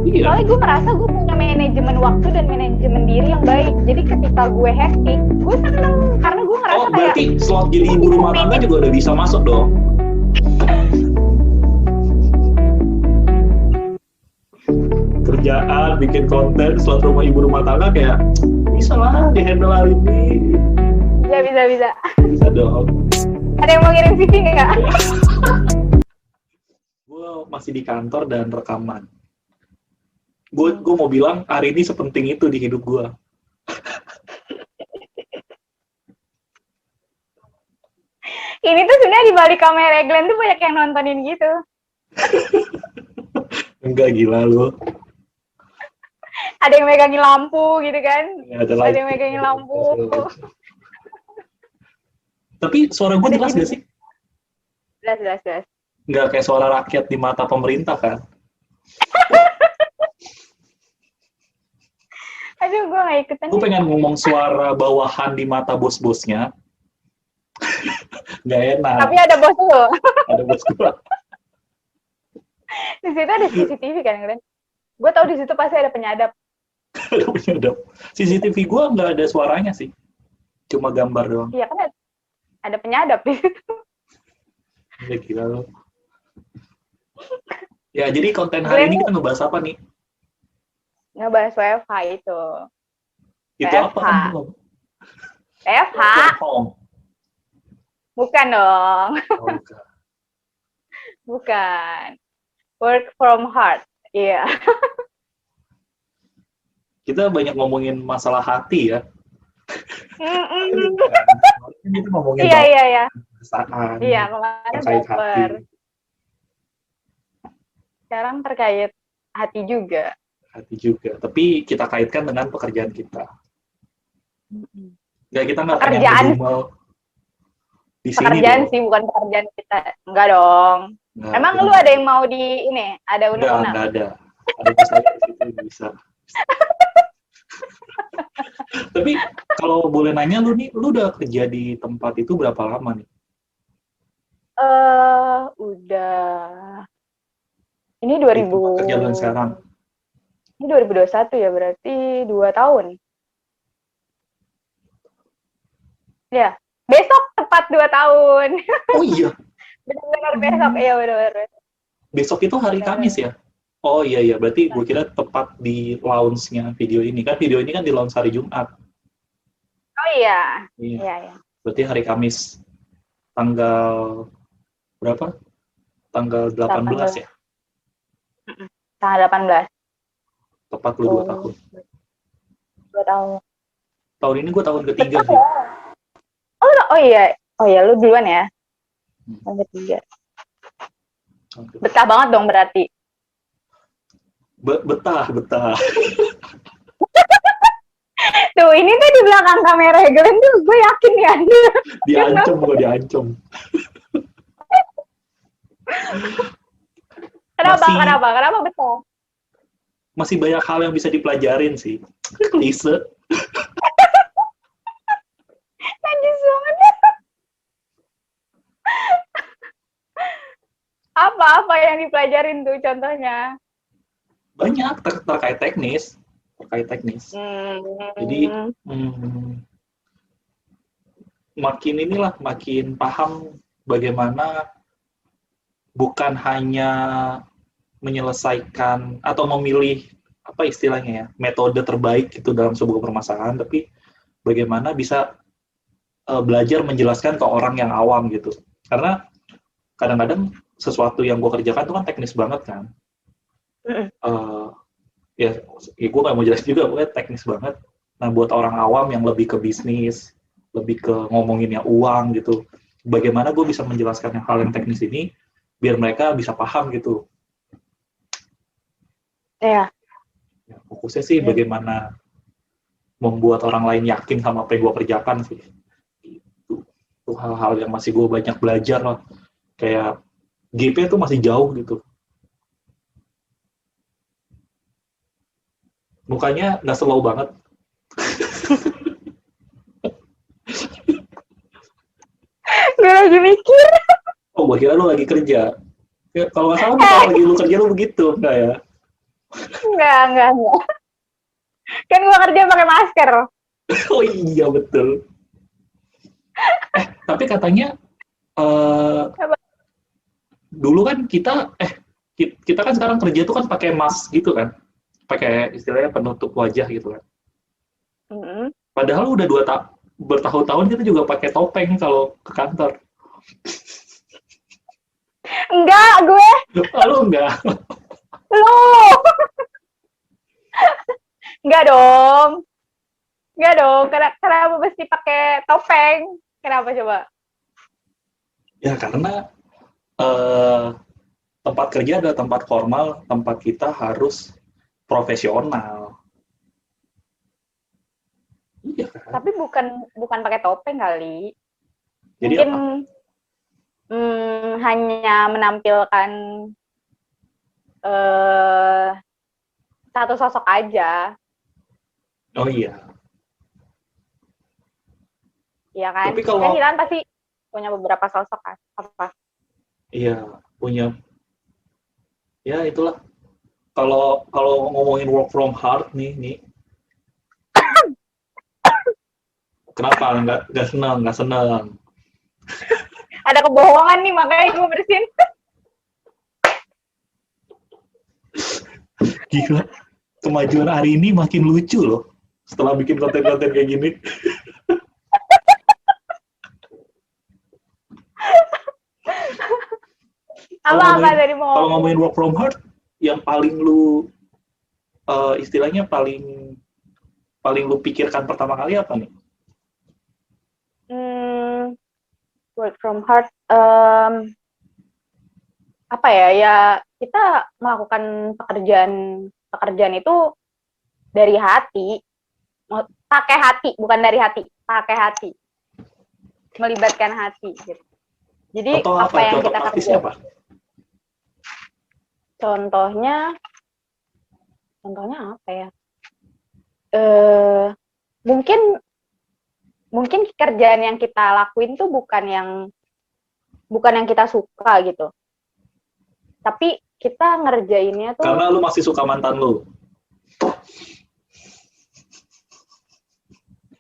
Iya. Soalnya gue merasa gue punya manajemen waktu dan manajemen diri yang baik. Jadi ketika gue hektik, gue seneng karena gue ngerasa kayak. Berarti slot jadi ibu rumah tangga juga udah bisa masuk dong. Kerjaan, bikin konten, slot ibu rumah tangga kayak bisa lah di-handle hari ini. Bisa. Bisa dong. Ada yang mau ngirim CV nggak? Gue masih di kantor dan rekaman. Gue mau bilang hari ini sepenting itu di hidup gue. Ini tuh sebenarnya di balik kamera Glenn tuh banyak yang nontonin gitu. Enggak, gila lu. Ada yang megangin lampu gitu kan? Ya, ada yang megangin lampu. Tapi suara gue jelas gak sih? Jelas. Nggak kayak suara rakyat di mata pemerintah kan? Aduh, gue gak ikutan. Gue pengen ngomong suara bawahan di mata bos-bosnya. Nggak enak. Tapi ada bos lo. Ada bos gue. Di situ ada CCTV kan, Glenn? Gue tau di situ pasti ada penyadap. Ada penyadap. CCTV gue nggak ada suaranya sih. Cuma gambar doang. Iya kan ada penyadap di situ. Udah gila lo. Ya, jadi konten hari ini kita ngebahas apa nih? Ngebahas WFH itu. Itu WFH. apa kan? WFH? Bukan dong. Oh, bukan. Bukan. Work from heart. Iya. Kita banyak ngomongin masalah hati ya. Kita ngomongin Iya. perasaan. Iya, kemarin terkait hati. Sekarang terkait hati juga. Hati juga. Tapi kita kaitkan dengan pekerjaan kita. Nggak, kita nggak pengen ngedumel di sini. Pekerjaan dong. sih, bukan pekerjaan kita. Enggak dong. Nggak, emang lu ada yang mau di ini? Ada unek-unek? Nggak ada. Ada masalah di situ bisa. Tapi kalau boleh nanya lu nih, lu udah kerja di tempat itu berapa lama nih? Udah. Ini 2000. Kerja lu sekarang? Ini 2021 ya, berarti 2 tahun. Ya, besok tepat 2 tahun. Oh iya. Benar-benar besok, iya benar-benar. Besok itu hari Kamis ya? Oh iya, berarti gue kira tepat di launch-nya video ini. Kan video ini kan di launch hari Jumat. Oh iya. Iya. Berarti hari Kamis. Tanggal berapa? Tanggal 18 ya? Tanggal 18. Tepat lu 2 tahun. 2 tahun. Tahun ini gue tahun ketiga sih. Oh iya, lu duluan ya. Tahun ketiga. Betah banget dong berarti. Betah. Tuh, ini tuh di belakang kamera Glenn tuh, gue yakin ya. Diancam. Kenapa betah? Masih banyak hal yang bisa dipelajarin sih. Klise. Najis banget. Apa yang dipelajarin tuh contohnya? Banyak terkait teknis. Jadi makin paham bagaimana bukan hanya menyelesaikan atau memilih apa istilahnya ya, metode terbaik itu dalam sebuah permasalahan, tapi bagaimana bisa belajar menjelaskan ke orang yang awam gitu. Karena kadang-kadang sesuatu yang gue kerjakan itu kan teknis banget kan. Ya gue nggak mau jelas juga, gue teknis banget. Nah, buat orang awam yang lebih ke bisnis, lebih ke ngomonginnya uang gitu, bagaimana gue bisa menjelaskan hal yang teknis ini biar mereka bisa paham gitu. Iya. Ya, fokusnya sih bagaimana membuat orang lain yakin sama apa yang gue kerjakan sih. Itu hal-hal yang masih gue banyak belajar lah. Kayak GP itu masih jauh gitu. Mukanya nggak slow banget. Gue lagi mikir. Oh, gue kira lu lagi kerja. Ya, kalau nggak salah, kalau lagi lu kerja lu begitu, enggak ya? Enggak. Kan gua kerja pakai masker. Oh iya betul. Tapi katanya eh, Apa? dulu kan kita kan sekarang kerja tuh kan pakai mask gitu kan, pakai istilahnya penutup wajah gitu kan. Mm-mm. Padahal udah bertahun-tahun kita juga pakai topeng kalau ke kantor. Enggak, gue Lalu enggak? lu. Enggak dong. Enggak dong. Kenapa mesti pakai topeng? Kenapa coba? Ya karena eh, tempat kerja adalah tempat formal, tempat kita harus profesional. Iya kan? Tapi bukan pakai topeng kali. Jadi Mungkin apa? hanya menampilkan eh, satu sosok aja, Oh iya. ya kan? Tapi Kan kalau kita kan pasti punya beberapa sosok kan? Apa? iya punya ya itulah. Kalau kalau ngomongin work from hard nih, kenapa nggak senang, nggak senang? Ada kebohongan nih, makanya gue bersihin. Gila, kemajuan hari ini makin lucu loh. Setelah bikin konten-konten kayak gini. Apa tadi mau Kalau ngomong? ngomongin work from hard, yang paling lu istilahnya paling paling lu pikirkan pertama kali apa nih? Work from hard. Apa ya? Ya kita melakukan pekerjaan itu dari hati, pakai hati, bukan dari hati, pakai hati, melibatkan hati. Gitu. Jadi Contoh apa apa? yang Contoh kita praktisnya apa? kerjakan? Contohnya apa ya? Mungkin kerjaan yang kita lakuin tuh bukan yang kita suka gitu. Tapi kita ngerjainnya tuh Karena lu masih suka mantan lu.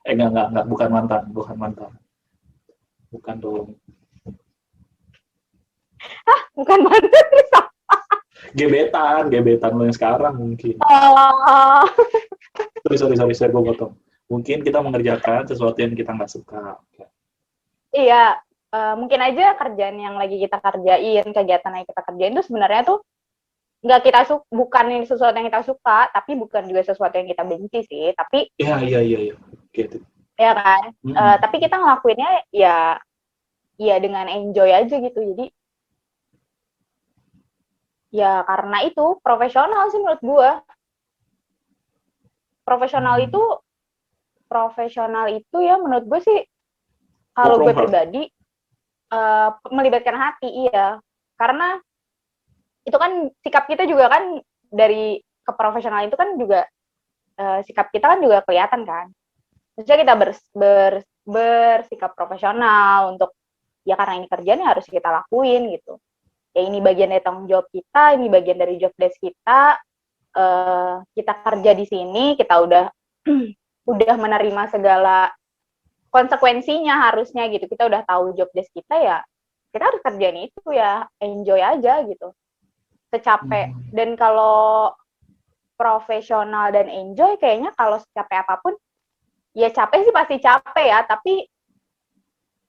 Enggak, bukan mantan. Bukan dong. bukan mantan. Gebetan lo yang sekarang mungkin. Oh. Sorry, gue potong. Mungkin kita mengerjakan sesuatu yang kita nggak suka. Iya, mungkin aja kerjaan yang lagi kita kerjain, kegiatan yang kita kerjain itu sebenarnya tuh nggak kita bukan sesuatu yang kita suka, tapi bukan juga sesuatu yang kita benci sih. Tapi Iya. Gitu. ya kan, tapi kita ngelakuinnya ya dengan enjoy aja gitu. Jadi ya karena itu profesional sih menurut gue. Profesional itu ya menurut gue sih, kalau gue pribadi melibatkan hati, iya. Karena itu kan sikap kita juga kan, dari keprofesional itu kan juga sikap kita kan juga kelihatan kan. Maksudnya kita bersikap profesional untuk ya karena ini kerjaan harus kita lakuin gitu. Ya ini bagian dari tanggung jawab kita, ini bagian dari job desk kita. Kita kerja di sini, kita udah menerima segala konsekuensinya harusnya gitu. Kita udah tahu job desk kita, ya kita harus kerjain itu, ya enjoy aja gitu. Secapek. Dan kalau profesional dan enjoy, kayaknya kalau secapek apapun, ya capek sih pasti capek ya, tapi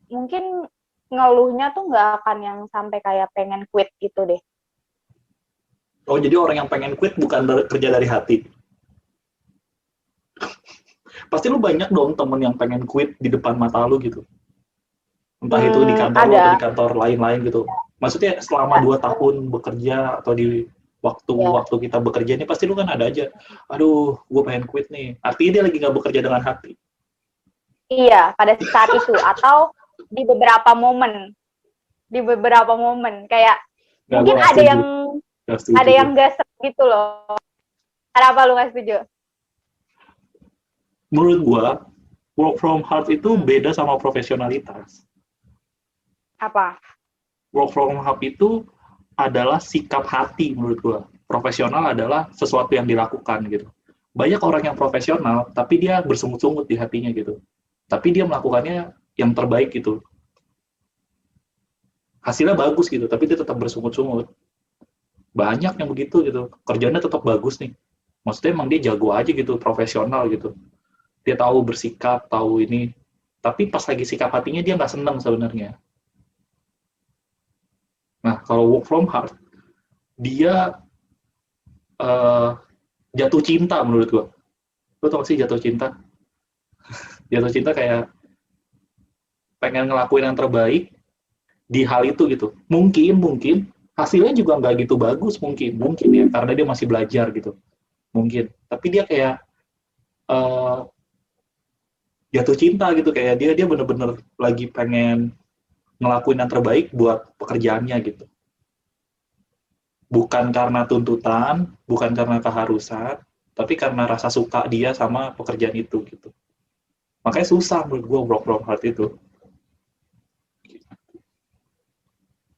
mungkin ngeluhnya tuh nggak akan yang sampai kayak pengen quit gitu deh. Oh, jadi orang yang pengen quit bukan kerja dari hati. Pasti lu banyak dong temen yang pengen quit di depan mata lu gitu. Entah itu di kantor lu atau di kantor lain-lain gitu. Maksudnya selama 2 tahun bekerja atau di waktu kita bekerja ini pasti lu kan ada aja, aduh gue pengen quit nih. Artinya dia lagi nggak bekerja dengan hati. Iya, pada saat itu. Atau di beberapa momen. Kayak Nggak, mungkin ada yang gasep gitu loh. Kenapa lu nggak setuju? Menurut gua, work from hard itu beda sama profesionalitas. Apa? Work from home itu adalah sikap hati menurut gua. profesional adalah sesuatu yang dilakukan gitu. Banyak orang yang profesional, tapi dia bersungut-sungut di hatinya gitu. Tapi dia melakukannya yang terbaik gitu. Hasilnya bagus gitu, tapi dia tetap bersungut-sungut. Banyak yang begitu gitu. Kerjanya tetap bagus nih. Maksudnya emang dia jago aja gitu, profesional gitu. Dia tahu bersikap, tahu ini. Tapi pas lagi sikap hatinya dia nggak senang sebenarnya. Nah, kalau work from hard, dia jatuh cinta menurut gua. Lo tau gak sih jatuh cinta? Jatuh cinta kayak pengen ngelakuin yang terbaik di hal itu gitu. Mungkin hasilnya juga nggak gitu bagus mungkin ya karena dia masih belajar gitu. Mungkin. Tapi dia kayak jatuh cinta gitu kayak dia bener-bener lagi pengen ngelakuin yang terbaik buat pekerjaannya gitu. Bukan karena tuntutan, bukan karena keharusan, tapi karena rasa suka dia sama pekerjaan itu gitu. Makanya susah menurut gue work from hard itu.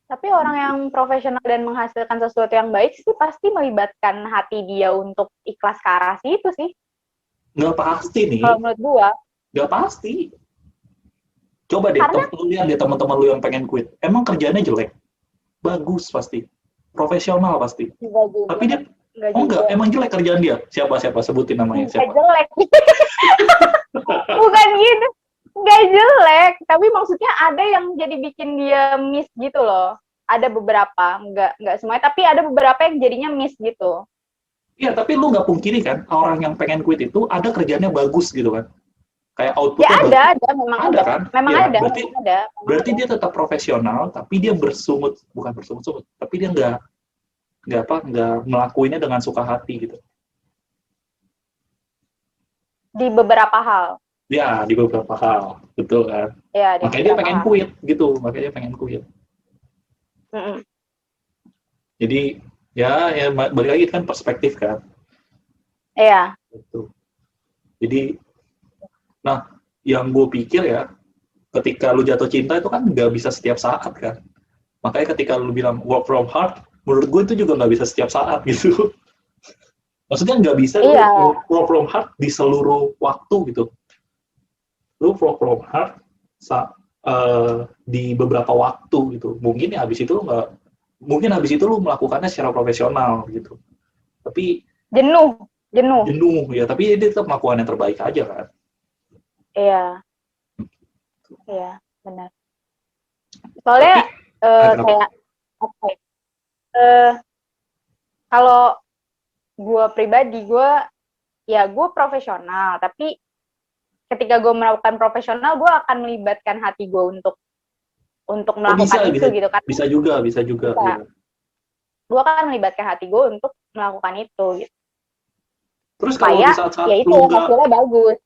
Tapi orang yang profesional dan menghasilkan sesuatu yang baik sih pasti melibatkan hati dia untuk ikhlas ke arah situ sih. Nggak pasti nih. Kalau menurut gua. Nggak pasti. Coba deh, Karena lu lihat deh teman-teman lu yang pengen quit. Emang kerjanya jelek? Bagus pasti. Profesional pasti. Tapi dia, enggak, emang jelek kerjaan dia. Siapa sebutin namanya siapa? Jelek. Bukan gitu. Nggak jelek, tapi maksudnya ada yang jadi bikin dia miss gitu loh. Ada beberapa, nggak semuanya, tapi ada beberapa yang jadinya miss gitu. Iya, tapi lu nggak pungkiri kan, orang yang pengen quit itu ada kerjanya bagus gitu kan. Kayak outputnya ya ada, memang ada. Kan? Memang ya, ada. Berarti dia tetap profesional, tapi dia bukan bersungut-sungut, tapi dia nggak melakukannya dengan suka hati gitu. Di beberapa hal. Ya, di beberapa hal, betul kan? Ya, makanya dia pengen quit gitu, makanya dia pengen quit. Jadi ya balik lagi kan perspektif kan. Iya. Gitu. Jadi, nah yang gue pikir ya, ketika lu jatuh cinta itu kan nggak bisa setiap saat kan. Makanya ketika lu bilang work from hard, menurut gue itu juga nggak bisa setiap saat gitu. Maksudnya nggak bisa work from hard di seluruh waktu gitu. Lu work from hard di beberapa waktu gitu. Mungkin ya habis itu lu melakukannya secara profesional gitu. Tapi jenuh ya, tapi dia tetap melakukan yang terbaik aja kan. Iya, benar. Soalnya kayak kalau gue pribadi, gue profesional, tapi ketika gue melakukan profesional, gue akan melibatkan hati gue untuk melakukan itu gitu kan. Bisa juga. Ya. Gue akan melibatkan hati gue untuk melakukan itu gitu. Terus kalau di saat-saat ya itu hasilnya bagus.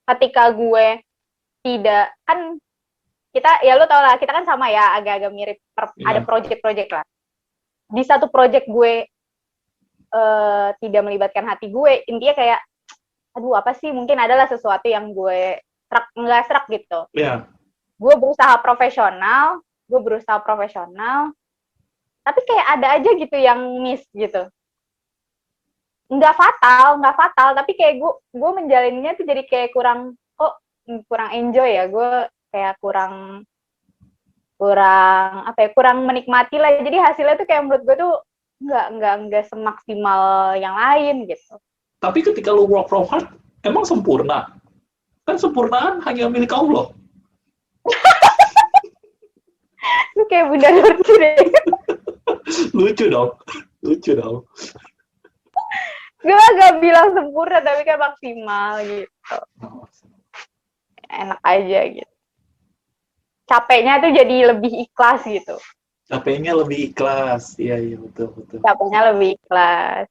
Ketika gue tidak, kan kita, ya lu tau lah, kita kan sama ya, agak-agak mirip, ada project-project lah. Di satu project gue tidak melibatkan hati gue, intinya kayak, aduh apa sih, mungkin adalah sesuatu yang gue nggak serak gitu. Yeah. Gue berusaha profesional, tapi kayak ada aja gitu yang miss gitu. Nggak fatal, tapi kayak gue menjalaninya tuh jadi kayak kurang enjoy ya, gue kayak kurang menikmati lah. Jadi hasilnya tuh kayak menurut gue tuh nggak semaksimal yang lain gitu. Tapi ketika lu work from hard, emang sempurna? Kan sempurnaan hanya milik Allah. Lu kayak Bunda Lurti deh. Lucu dong. Gue gak bilang sempurna, tapi kan maksimal gitu. Enak aja gitu. Capeknya tuh jadi lebih ikhlas gitu. Iya betul. Capeknya lebih ikhlas.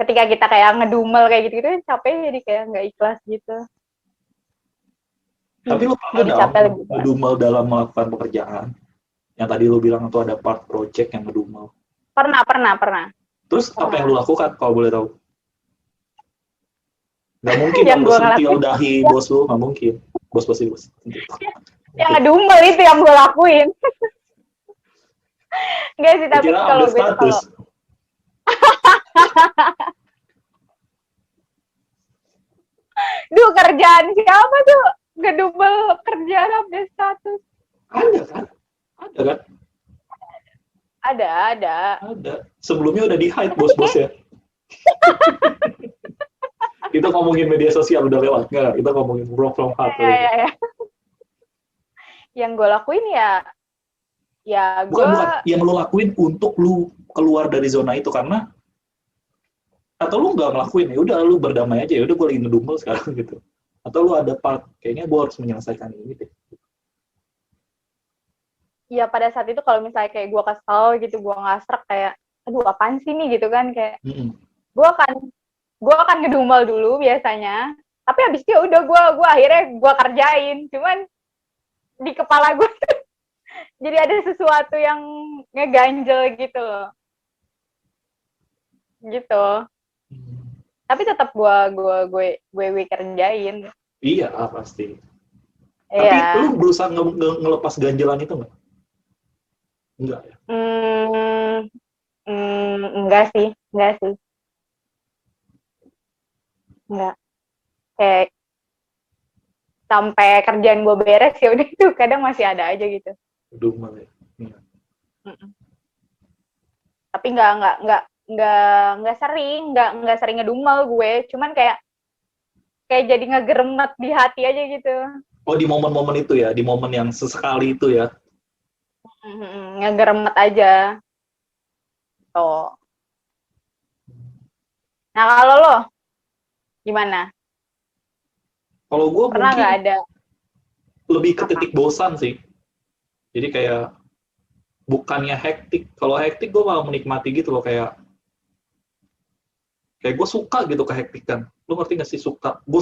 Ketika kita kayak ngedumel kayak gitu, capeknya jadi kayak nggak ikhlas gitu. Tapi lu pernah dong ngedumel dalam melakukan pekerjaan? Yang tadi lu bilang itu ada part project yang ngedumel. Pernah. Terus apa yang lu lakukan kalau boleh tahu? Nggak mungkin yang lu sentil dahi bos lu, nggak mungkin. Bos. Yang ngedumel itu yang gue lakuin. Enggak sih, tapi kalau gue Duh, kerjaan siapa tuh? Ngedouble kerjaan update status. Ada kan? Ada kan? Ada. Ada. Sebelumnya udah di-hide bos-bos ya. Kita ngomongin media sosial udah lewat. Nggak, kita ngomongin work from home. Ya. Yang gue lakuin ya gue... Bukan. Yang lu lakuin untuk lu keluar dari zona itu, karena atau lu nggak ngelakuin, ya udah lu berdamai aja, ya udah gue lagi ngedumel sekarang gitu. Atau lu ada part, kayaknya gue harus menyelesaikan ini deh. Ya pada saat itu kalau misalnya kayak gue kesel gitu, gue nggak srek kayak, aduh apaan sih nih gitu kan, kayak gue akan ngedumel dulu biasanya, tapi habis itu ya udah gue akhirnya gue kerjain, cuman di kepala gue jadi ada sesuatu yang ngeganjel gitu loh, gitu. Tapi tetap gue kerjain. Iya pasti. Iya. Tapi lu berusaha ngelepas ganjelan itu nggak? Enggak ya? Enggak sih. Enggak. Kayak sampai kerjaan gue beres ya udah, itu kadang masih ada aja gitu. Ngedumel ya. Iya. Tapi nggak sering ngedumel gue, cuman kayak jadi ngegeremet di hati aja gitu. Oh, di momen-momen itu ya, di momen yang sesekali itu ya. Ngegeremet aja. Tuh. Nah, kalau lo gimana? Kalau gue Pernah mungkin nggak ada? lebih ke titik bosan sih. Jadi kayak bukannya hektik. Kalau hektik gue malah menikmati gitu loh, kayak gue suka gitu kehektikan. Lu ngerti gak sih suka? Gue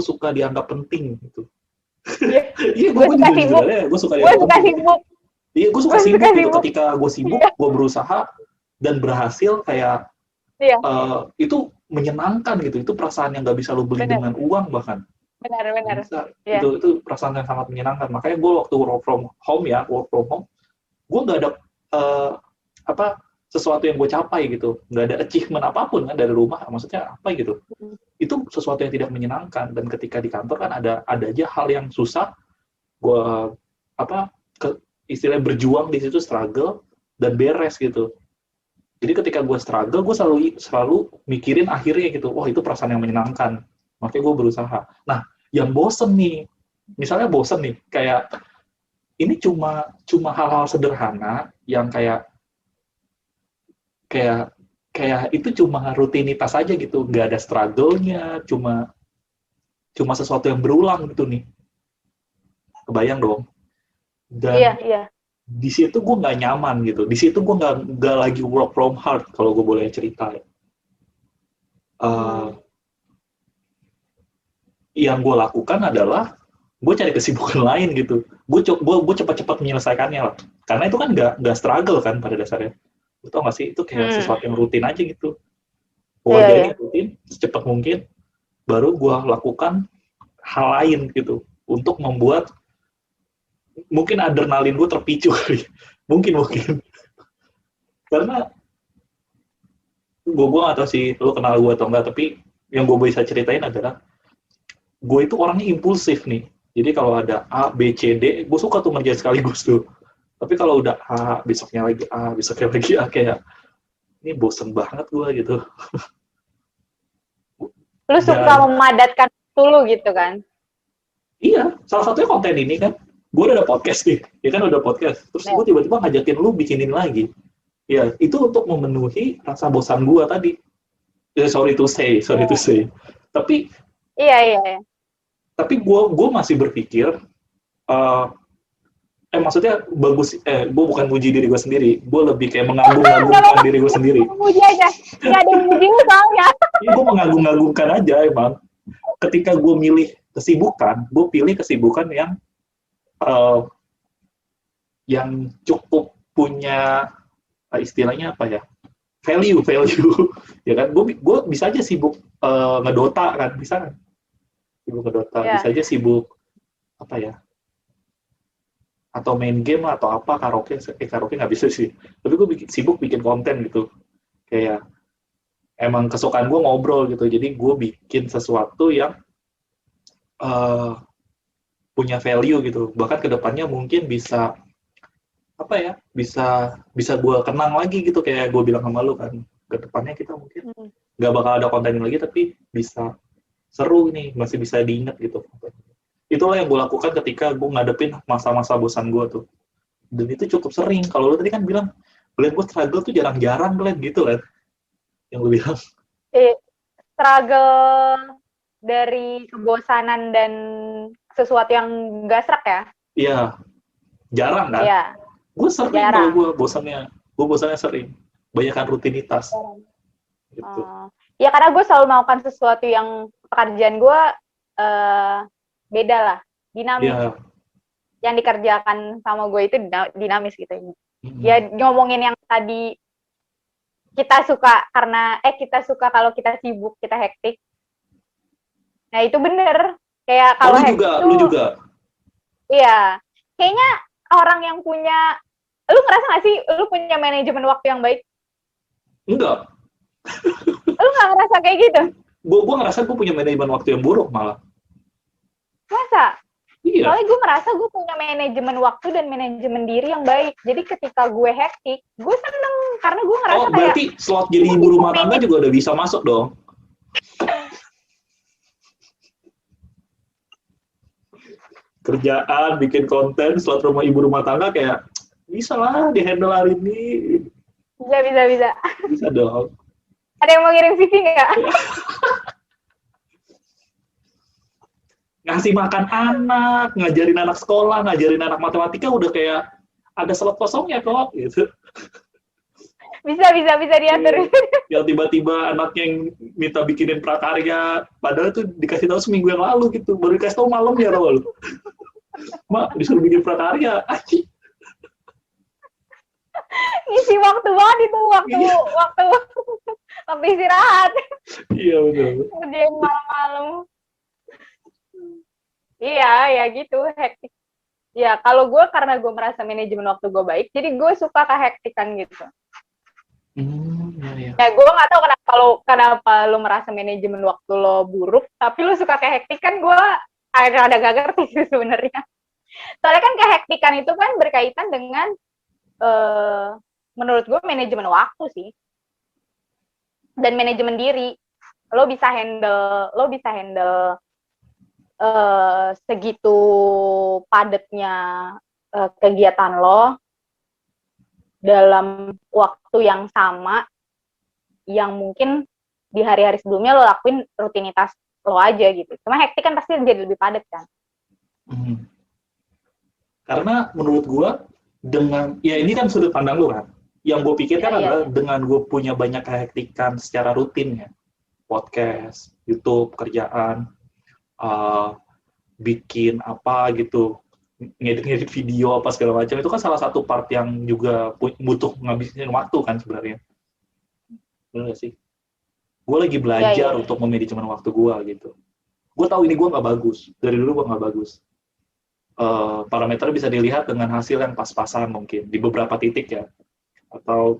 suka dianggap penting gitu. Iya, gue juga sibuk. gue suka dianggap penting. Iya, gue suka sibuk gitu. Ketika gue sibuk, gue berusaha dan berhasil, kayak itu menyenangkan gitu. Itu perasaan yang gak bisa lo beli dengan uang bahkan. Benar. Itu perasaan yang sangat menyenangkan. Makanya gue waktu work from home, gue nggak ada sesuatu yang gue capai gitu, nggak ada achievement apapun kan dari rumah, maksudnya apa gitu. Itu sesuatu yang tidak menyenangkan. Dan ketika di kantor kan ada aja hal yang susah, gue istilahnya berjuang di situ, struggle dan beres gitu. Jadi ketika gue struggle, gue selalu mikirin akhirnya gitu, wah itu perasaan yang menyenangkan, makanya gue berusaha. Nah, yang bosen nih, misalnya bosen nih, kayak ini cuma hal-hal sederhana yang kayak itu cuma rutinitas aja gitu, nggak ada struggle-nya, cuma sesuatu yang berulang gitu nih. Kebayang dong. Dan di situ gue nggak nyaman gitu. Di situ gue nggak lagi work from hard, kalau gue boleh cerita. Yang gue lakukan adalah gue cari kesibukan lain gitu. Gue cepat-cepat menyelesaikannya lah. Karena itu kan nggak struggle kan pada dasarnya. Lu tau gak sih, itu kayak sesuatu yang rutin aja gitu. Gue jadi rutin secepat mungkin, baru gue lakukan hal lain gitu, untuk membuat mungkin adrenalin gue terpicu kali. mungkin karena gue gak tau sih lu kenal gue atau enggak, tapi yang gue bisa ceritain adalah gue itu orangnya impulsif nih. Jadi kalau ada A, B, C, D, gue suka tuh ngerjain sekaligus tuh. Tapi kalau udah A, besoknya lagi A, besoknya lagi A, kayak ini bosen banget gue gitu. Lu suka memadatkan dulu gitu kan? Iya, salah satunya konten ini kan. Gue udah ada podcast nih, ya kan udah podcast. Terus gue tiba-tiba ngajakin lu bikinin lagi. Ya, itu untuk memenuhi rasa bosan gue tadi. Sorry to say. Tapi Iya. Tapi gue masih berpikir, maksudnya bagus, gue bukan muji diri gue sendiri, gue lebih kayak mengagum-agumkan diri gue sendiri. Muji aja, nggak ada yang muji lu soalnya. Iya, gue mengagum-agumkan aja emang. Ketika gue milih kesibukan, gue pilih kesibukan yang cukup punya istilahnya apa ya, value ya kan. Gue bisa aja sibuk ngedota kan, bisa kan, sibuk ngedota, bisa aja sibuk apa ya, atau main game lah, atau apa, karaoke nggak bisa sih, tapi gue sibuk bikin konten gitu, kayak emang kesukaan gue ngobrol gitu. Jadi gue bikin sesuatu yang eh, punya value gitu. Bahkan kedepannya mungkin bisa apa ya? Bisa gue kenang lagi gitu kayak gue bilang sama lu kan. Kedepannya kita mungkin Hmm. nggak bakal ada konten ini lagi tapi bisa seru nih, masih bisa diingat gitu. Itulah yang gue lakukan ketika gue ngadepin masa-masa bosan gue tuh. Dan itu cukup sering. Kalau lu tadi kan bilang, Glenn gue struggle tuh jarang-jarang Glenn gitu kan. Yang lu bilang. Struggle dari kebosanan dan sesuatu yang gak serak ya? Iya, jarang kan? Iya, Gue sering kalau jarang. gue bosannya sering. Banyakan rutinitas Jarang. gitu. Ya karena gue selalu melakukan sesuatu yang pekerjaan gue beda lah, dinamis. Iya. Yang dikerjakan sama gue itu dinamis gitu. Hmm. Ya ngomongin yang tadi kita suka karena kita suka kalau kita sibuk, kita hektik. Nah itu bener. Kayak kalau hektik Lu juga. iya. Kayaknya orang yang punya, lu ngerasa gak sih lu punya manajemen waktu yang baik? Enggak. Lu gak ngerasa kayak gitu? Gue ngerasa gue punya manajemen waktu yang buruk malah. Masa? Iya. Soalnya gue merasa gue punya manajemen waktu dan manajemen diri yang baik. Jadi ketika gue hektik, gue seneng karena gue ngerasa kayak. Berarti slot jadi ibu rumah tangga juga udah bisa masuk dong. Kerjaan, bikin konten, slot ibu rumah tangga kayak bisa lah di-handle hari ini. Bisa. Bisa dong. Ada yang mau ngirim CV nggak? Ngasih makan anak, ngajarin anak sekolah, ngajarin anak matematika udah kayak ada slot kosongnya kok gitu. Bisa diatur. Yang tiba-tiba anaknya yang minta bikinin prakarya, padahal itu dikasih tahu seminggu yang lalu gitu, baru dikasih tahu malamnya tau lu. Mak, disuruh bikin prakarya. Ngisi waktu banget itu, waktu istirahat. Iya betul. Kerjain malam-malam. Iya, ya gitu, hektik. Ya, kalau gue karena gue merasa manajemen waktu gue baik, jadi gue suka kehektikan gitu. Iya. Ya, gue nggak tahu kenapa lo merasa manajemen waktu lo buruk, tapi lo suka kehektikan, gue ada gak ngerti sih sebenarnya. Soalnya kan kehektikan itu kan berkaitan dengan menurut gue manajemen waktu sih. Dan manajemen diri. Lo bisa handle segitu padatnya kegiatan lo dalam waktu yang sama yang mungkin di hari-hari sebelumnya lo lakuin rutinitas lo aja gitu. Cuma hektik kan pasti jadi lebih padat kan. Karena menurut gue dengan ya ini kan sudut pandang lu kan. Yang gue pikirkan adalah dengan gue punya banyak kehektikan secara rutin ya, podcast, YouTube, kerjaan, bikin apa gitu, ngedit video apa segala macam, itu kan salah satu part yang juga butuh ngabisin waktu kan sebenarnya. Benar gak sih? Gue lagi belajar untuk memanajemen waktu gue gitu. Gue tahu ini gue nggak bagus, dari dulu gue nggak bagus. Parameter bisa dilihat dengan hasil yang pas-pasan mungkin di beberapa titik ya, atau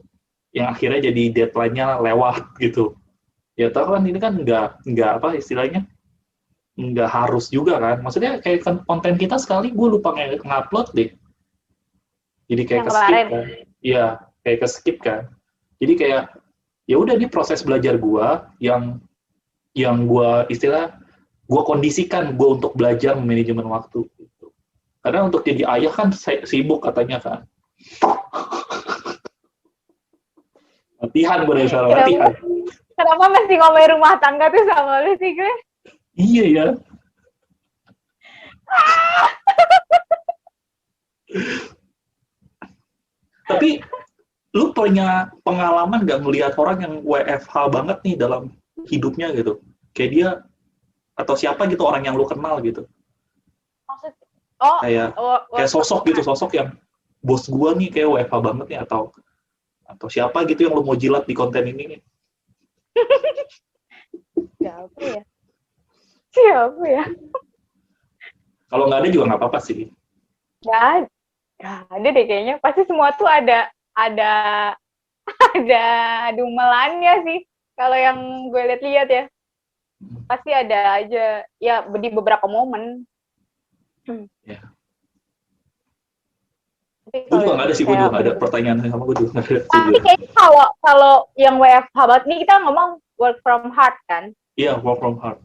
yang akhirnya jadi deadline-nya lewat gitu. Ya tahu kan ini kan nggak apa istilahnya, nggak harus juga kan. Maksudnya kayak konten kita sekali gue lupa ngupload deh. Jadi kayak ke-skip kan. Iya, kayak ke-skip kan. Jadi kayak ya udah ini proses belajar gue yang gue gue kondisikan gue untuk belajar manajemen waktu gitu. Karena untuk jadi ayah kan sibuk katanya kan. Latihan gue dari sekarang, latihan. Kenapa mesti ngomongin rumah tangga tuh sama lu sih gue? Iya ya. Tapi lu punya pengalaman nggak melihat orang yang WFH banget nih dalam hidupnya gitu? Kayak dia atau siapa gitu orang yang lu kenal gitu? Kayak sosok gitu, sosok yang bos gua nih kayak WFH banget nih, atau siapa gitu yang lu mau jilat di konten ini nih? Siapa ya? Kalau nggak ada juga nggak apa-apa sih. Nggak ada deh kayaknya. Pasti semua tuh ada dumelannya sih. Kalau yang gue lihat-lihat ya, pasti ada aja ya di beberapa momen. Ya. Tapi Gue kalau juga yang nggak ada sih, gue juga kayak nggak ada pertanyaan sama gue juga nggak ada tapi sejujurnya. kayaknya kalau yang WFH banget nih kita ngomong work from heart kan. Iya, work from home.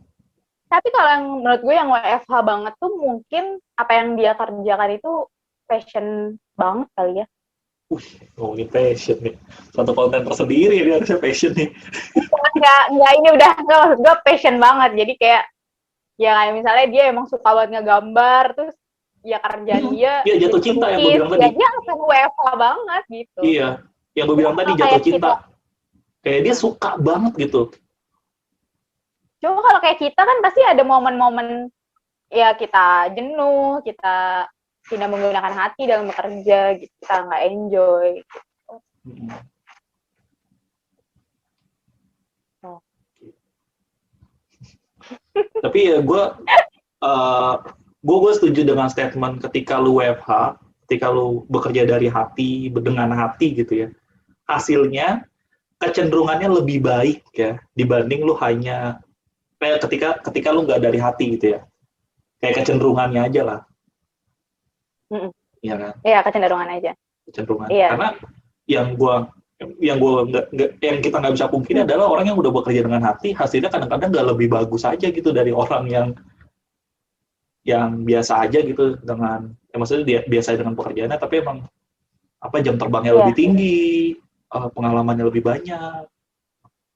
Tapi kalau yang menurut gue yang WFH banget tuh mungkin apa yang dia kerjakan itu passion banget kali ya. Ngomongin passion nih. Satu konten tersendiri ini harusnya passion nih. Enggak ini udah enggak maksud gue passion banget. Jadi kayak ya kayak misalnya dia emang suka banget ngegambar terus ya kerjaan dia Iya, jatuh jadi cinta yang gue pelukis. bilang Ya tadi. dia akan WFH banget gitu. Iya, yang gue Cuma bilang tadi kalau jatuh kayak cinta. kita, Kayak dia suka banget gitu. cuma kalau kayak kita kan pasti ada momen-momen ya kita jenuh, kita tidak menggunakan hati dalam bekerja, gitu. Kita nggak enjoy. Gitu. Oh. Tapi ya gue setuju dengan statement ketika lu WFH, ketika lu bekerja dari hati, dengan hati gitu ya. Hasilnya kecenderungannya lebih baik ya dibanding lu hanya kayak ketika lu nggak dari hati gitu ya. Kayak kecenderungannya aja lah. Iya kan? Iya, kecenderungan aja. Kecenderungan. Iya. Karena yang kita nggak bisa pungkiri adalah orang yang udah bekerja dengan hati, hasilnya kadang-kadang nggak lebih bagus aja gitu dari orang yang biasa aja gitu dengan maksudnya dia biasa dengan pekerjaannya, tapi emang jam terbangnya lebih Iya. tinggi, pengalamannya lebih banyak,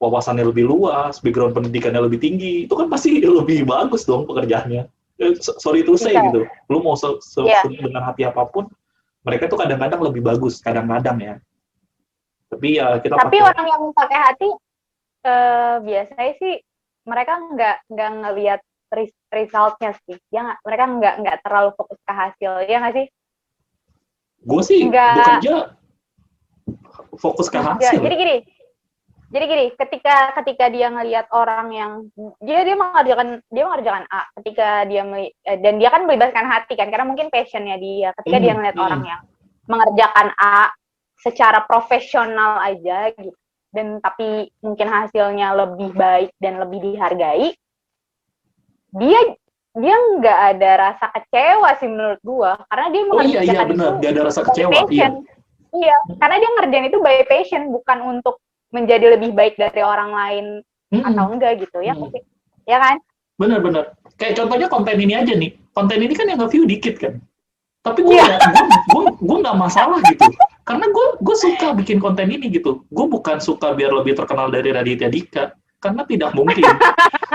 wawasannya lebih luas, background pendidikannya lebih tinggi, itu kan pasti lebih bagus dong pekerjaannya. Sorry to say gitu, lu mau dengan hati apapun, mereka tuh kadang-kadang lebih bagus, kadang-kadang ya. Tapi ya kita Tapi pakai. orang yang pakai hati biasanya sih mereka nggak ngelihat resultnya sih. Ya mereka nggak terlalu fokus ke hasil, ya nggak sih? Gue sih bekerja fokus ke hasil. Jadi gini, ketika dia ngelihat orang yang dia mengerjakan A, ketika dan dia kan melibatkan hati kan, karena mungkin passionnya dia. Ketika dia ngelihat orang yang mengerjakan A secara profesional aja gitu, dan tapi mungkin hasilnya lebih baik dan lebih dihargai, dia nggak ada rasa kecewa sih menurut gua, karena dia mengerjakan benar, nggak ada rasa kecewa. passion. Iya, karena dia ngerjain itu by passion, bukan untuk menjadi lebih baik dari orang lain atau enggak gitu ya, ya kan? Benar. Kayak contohnya konten ini aja nih, konten ini kan yang nge-view dikit kan, tapi gue nggak masalah gitu, karena gue suka bikin konten ini gitu. Gue bukan suka biar lebih terkenal dari Raditya Dika, karena tidak mungkin.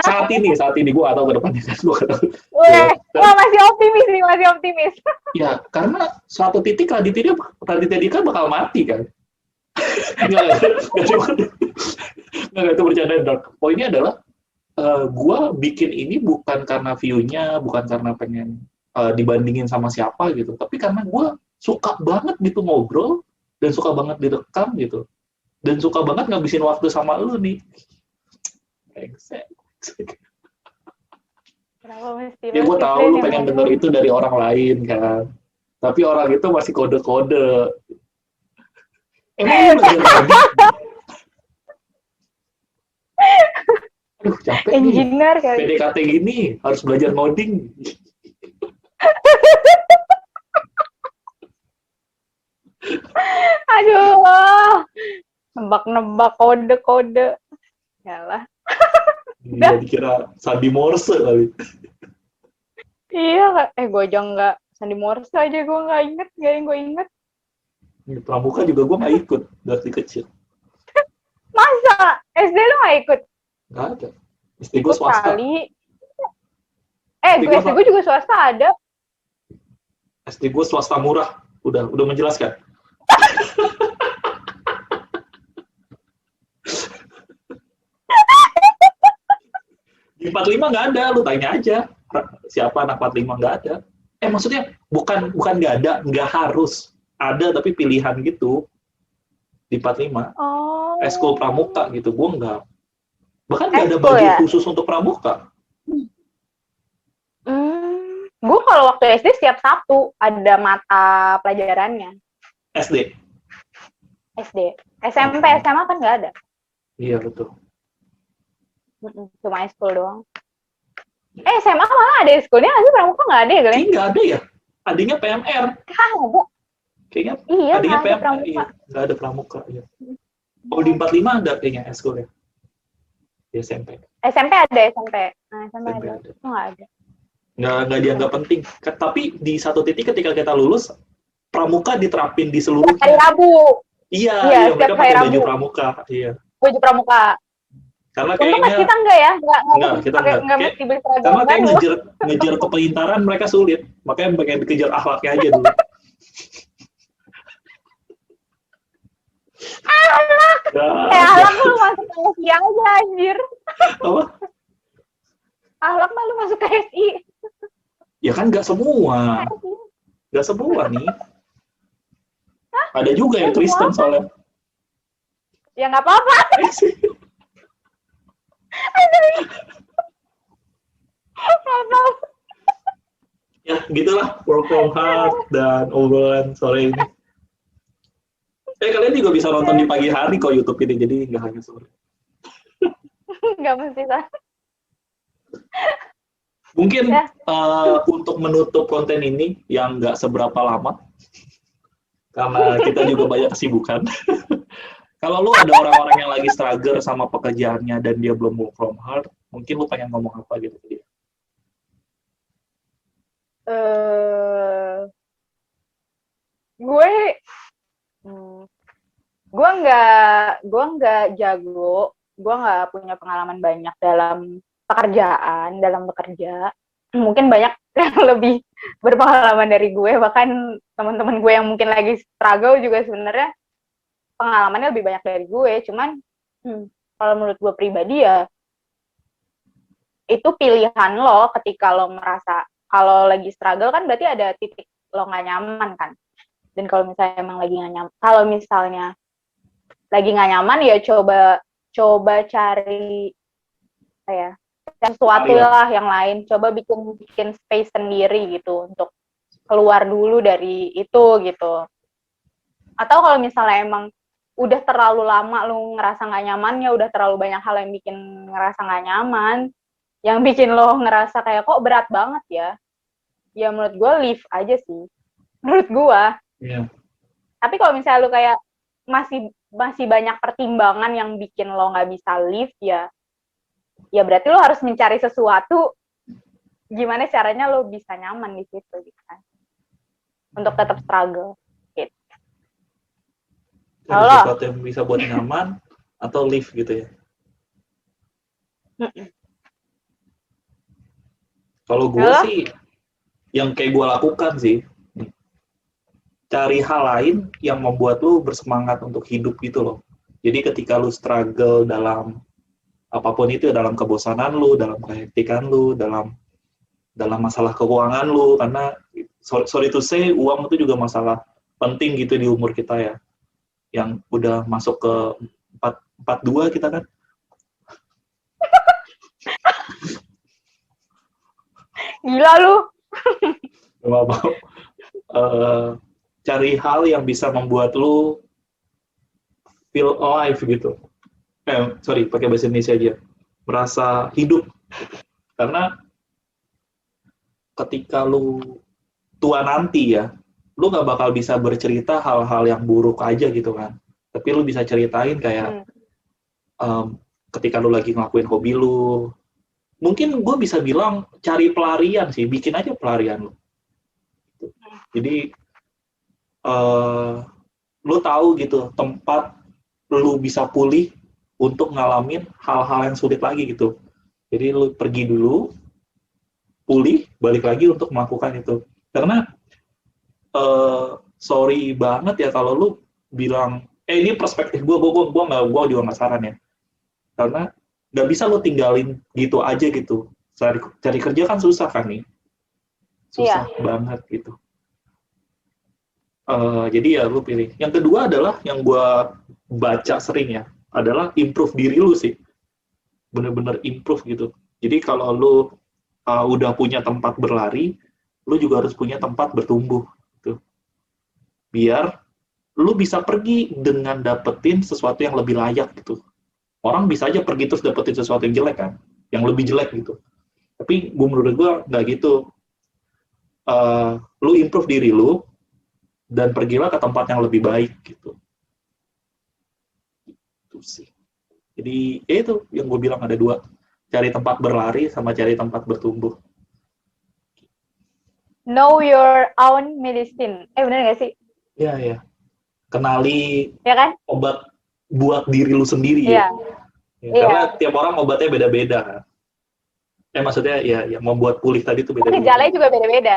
saat ini gue nggak tahu ke depannya kan, gue nggak tahu. Masih optimis. Ya, karena suatu titik Raditya Dika bakal mati kan. Nggak itu bercanda dark. Poinnya adalah gue bikin ini bukan karena view-nya, bukan karena pengen dibandingin sama siapa gitu, tapi karena gue suka banget gitu ngobrol, dan suka banget direkam gitu, dan suka banget ngabisin waktu sama lu nih. Ya gue tahu lu pengen denger itu dari orang lain kan, tapi orang itu masih kode-kode. Emang lu belajar coding? Aduh, capek engineer nih. PDKT gini harus belajar ngoding. Aduh, nebak kode. Yalah. Dia dikira Sandi Morse kali. Iya, gue aja nggak Sandi Morse aja gue nggak inget, nggak yang gue inget. Pramuka juga gue nggak ikut dari kecil. Masa? SD lu nggak ikut? Nggak ada. SD gue swasta. SD gue juga swasta ada. SD gue swasta murah. Udah menjelaskan. Di 45 nggak ada, lu tanya aja. Siapa anak 45 nggak ada. Maksudnya bukan nggak ada, nggak harus. Ada tapi pilihan gitu. Di 45. Eskul pramuka gitu, gue nggak. Bahkan nggak ada baju khusus untuk pramuka. Gue kalau waktu SD setiap Sabtu ada mata pelajarannya. SD. SMP, SMA kan nggak ada. Iya betul. Cuma eskul doang. SMA malah ada eskulnya nggak sih? Pramuka nggak ada ya, Glenn? Kayaknya nggak ada ya. Adanya PMR. Ada. Kayaknya Iya, adanya nggak ada PMR. pramuka. Iya, nggak ada pramuka. Iya. Oh, di 45 ada kayaknya eskul ya. Di SMP. SMP ada SMP. Nah, SMP SMP ada. ada. Itu nggak ada. Nggak dianggap penting. Tapi di satu titik ketika kita lulus, pramuka diterapin di Setiap hari seluruhnya. Rabu. Iya, Iya, mereka setiap hari pakai baju Rabu. pramuka. Iya. Baju pramuka. Karena Untung kan kayaknya kita enggak ya, nggak, kita pakai nggak. nggak mesti beli seragam Karena kayak baru. ngejar kepintaran mereka sulit. Makanya pengen dikejar akhlaknya aja dulu. Ahlak, Ya, ahlak lu masuk KSI aja anjir. apa? Ahlak mah lu masuk KSI. Ya kan nggak semua. Nggak semua nih. Ada juga yang Kristen soalnya. Ya nggak apa-apa. Ya, gitulah work from home dan obrolan sore ini. Kalian juga bisa nonton di pagi hari kok YouTube ini, jadi nggak hanya sore. Nggak mesti kan. Mungkin Ya. Untuk menutup konten ini yang nggak seberapa lama, karena kita juga banyak kesibukan. Kalau lu ada orang-orang yang lagi struggle sama pekerjaannya dan dia belum work from home, mungkin lu pengen ngomong apa gitu ke dia? Gue nggak jago, gue nggak punya pengalaman banyak dalam pekerjaan, dalam bekerja. Mungkin banyak yang lebih berpengalaman dari gue, bahkan teman-teman gue yang mungkin lagi struggle juga sebenarnya pengalamannya lebih banyak dari gue. Cuman kalau menurut gue pribadi ya itu pilihan lo ketika lo merasa kalau lagi struggle kan berarti ada titik lo nggak nyaman kan. Dan kalau misalnya emang lagi nggak nyaman, kalau misalnya lagi nggak nyaman ya coba cari sesuatu lah yang lain, coba bikin space sendiri gitu untuk keluar dulu dari itu gitu. Atau kalau misalnya emang udah terlalu lama lu ngerasa nggak nyaman, ya udah terlalu banyak hal yang bikin ngerasa nggak nyaman, yang bikin lo ngerasa kayak kok berat banget ya menurut gue leave aja sih menurut gue. Yeah. Tapi kalau misalnya lu kayak masih banyak pertimbangan yang bikin lo nggak bisa leave ya berarti lo harus mencari sesuatu gimana caranya lo bisa nyaman di situ gitu kan, untuk tetap struggle gitu. Ada sesuatu yang bisa buat nyaman atau live gitu ya. Kalau gue sih yang kayak gue lakukan sih, cari hal lain yang membuat lu bersemangat untuk hidup gitu loh. Jadi ketika lu struggle dalam apapun itu, dalam kebosanan lu, dalam kehektikan lu, dalam masalah keuangan lu, karena sorry to say, uang itu juga masalah penting gitu di umur kita ya. Yang udah masuk ke 42 kita kan. Gila lu. Cari hal yang bisa membuat lu feel alive gitu. Pakai bahasa Indonesia aja. Merasa hidup. Karena ketika lu tua nanti ya, lu gak bakal bisa bercerita hal-hal yang buruk aja gitu kan. Tapi lu bisa ceritain kayak ketika lu lagi ngelakuin hobi lu. Mungkin gue bisa bilang cari pelarian sih, bikin aja pelarian lu. Jadi lu tahu gitu tempat lu bisa pulih untuk ngalamin hal-hal yang sulit lagi gitu. Jadi lu pergi dulu, pulih, balik lagi untuk melakukan itu. Karena sorry banget ya kalau lu bilang, ini perspektif gue juga nggak saran ya. Karena nggak bisa lu tinggalin gitu aja gitu. Cari kerja kan susah kan nih, susah banget gitu. Jadi ya lu pilih. Yang kedua adalah yang gue baca sering ya, adalah improve diri lu sih. Bener-bener improve gitu. Jadi kalau lu udah punya tempat berlari, lu juga harus punya tempat bertumbuh gitu. Biar lu bisa pergi dengan dapetin sesuatu yang lebih layak gitu. orang bisa aja pergi terus dapetin sesuatu yang jelek kan, yang lebih jelek gitu. Tapi menurut gue nggak gitu. Lu improve diri lu dan pergilah ke tempat yang lebih baik gitu. Itu sih. Jadi ya itu yang gue bilang ada dua, cari tempat berlari sama cari tempat bertumbuh. Know your own medicine. Bener gak sih? Iya, ya. Kenali Ya kan? obat buat diri lu sendiri Iya. ya. Karena tiap orang obatnya beda-beda. Maksudnya ya yang membuat pulih tadi itu beda-beda. Gejalanya juga beda-beda.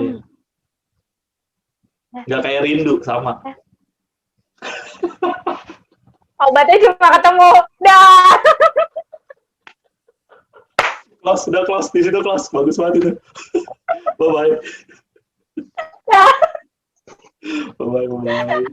Iya. Nggak kayak rindu, sama. Obatnya cuma ketemu. Dah. Udah close, di situ close. Bagus banget itu. Bye-bye. Bye-bye.